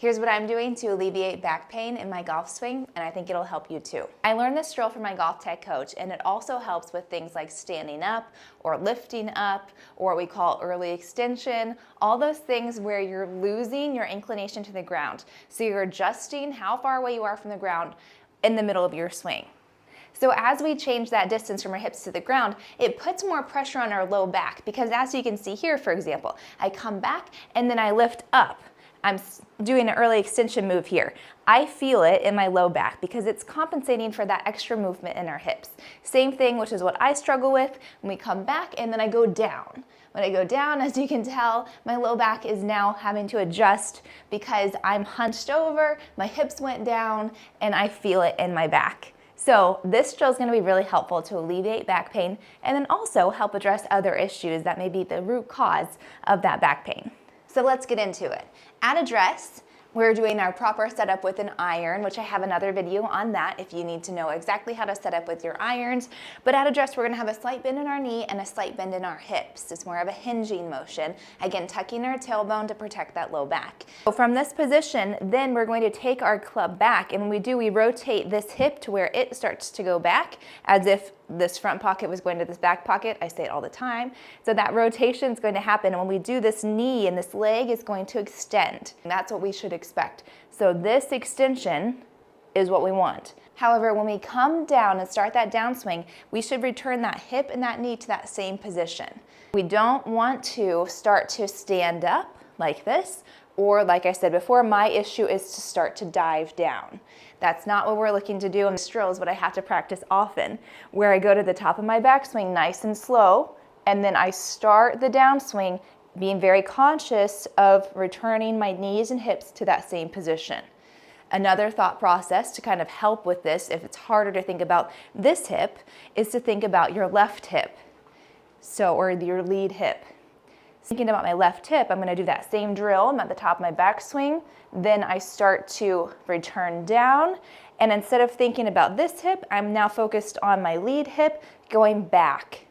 Here's what I'm doing to alleviate back pain in my golf swing, and I think it'll help you too. I learned this drill from my GOLFTEC coach, and it also helps with things like standing up or lifting up, or what we call early extension, all those things where you're losing your inclination to the ground. So you're adjusting how far away you are from the ground in the middle of your swing. So as we change that distance from our hips to the ground, it puts more pressure on our low back, because as you can see here, for example, I come back and then I lift up. I'm doing an early extension move here. I feel it in my low back because it's compensating for that extra movement in our hips. Same thing, which is what I struggle with when we come back and then I go down. When I go down, as you can tell, my low back is now having to adjust because I'm hunched over, my hips went down, and I feel it in my back. So this drill is going to be really helpful to alleviate back pain and then also help address other issues that may be the root cause of that back pain. So let's get into it. At address, we're doing our proper setup with an iron, which I have another video on that if you need to know exactly how to set up with your irons. But at address, we're gonna have a slight bend in our knee and a slight bend in our hips. It's more of a hinging motion. Again, tucking our tailbone to protect that low back. So from this position, then we're going to take our club back, and when we do, we rotate this hip to where it starts to go back, as if this front pocket was going to this back pocket. I say it all the time. So that rotation is going to happen, and when we do, this knee and this leg is going to extend. And that's what we should expect. So this extension is what we want. However, when we come down and start that downswing, we should return that hip and that knee to that same position. We don't want to start to stand up like this, or like I said before, my issue is to start to dive down. That's not what we're looking to do, and this drill is what I have to practice often, where I go to the top of my backswing nice and slow, and then I start the downswing being very conscious of returning my knees and hips to that same position. Another thought process to kind of help with this, if it's harder to think about this hip, is to think about your left hip, or your lead hip. Thinking about my left hip, I'm going to do that same drill. I'm at the top of my backswing, then I start to return down, and instead of thinking about this hip, I'm now focused on my lead hip going back.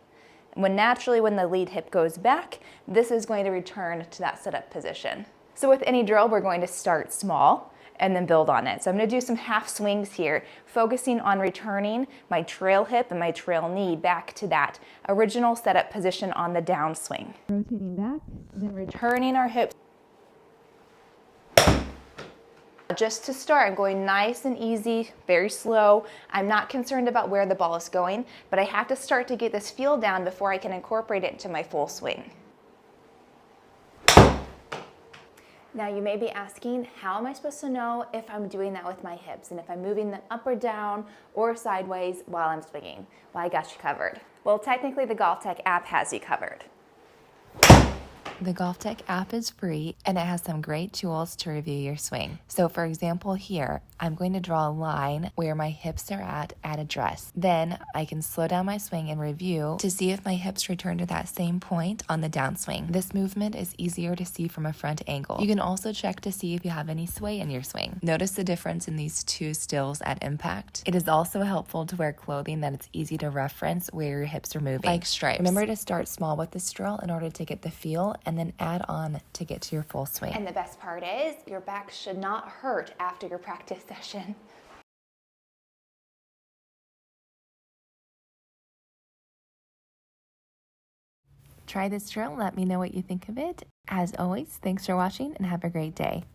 When the lead hip goes back, this is going to return to that setup position. So with any drill, we're going to start small and then build on it. So I'm going to do some half swings here, focusing on returning my trail hip and my trail knee back to that original setup position on the downswing. Rotating back, then returning our hips. Just to start, I'm going nice and easy, very slow. I'm not concerned about where the ball is going, but I have to start to get this feel down before I can incorporate it into my full swing. Now you may be asking, how am I supposed to know if I'm doing that with my hips and if I'm moving them up or down or sideways while I'm swinging? Well, I got you covered. Well, technically the GOLFTEC app has you covered. The GOLFTEC app is free, and it has some great tools to review your swing. So for example here, I'm going to draw a line where my hips are at address. Then I can slow down my swing and review to see if my hips return to that same point on the downswing. This movement is easier to see from a front angle. You can also check to see if you have any sway in your swing. Notice the difference in these two stills at impact. It is also helpful to wear clothing that it's easy to reference where your hips are moving, like stripes. Remember to start small with this drill in order to get the feel, and then add on to get to your full swing. And the best part is, your back should not hurt after your practice session. Try this drill, let me know what you think of it. As always, thanks for watching and have a great day.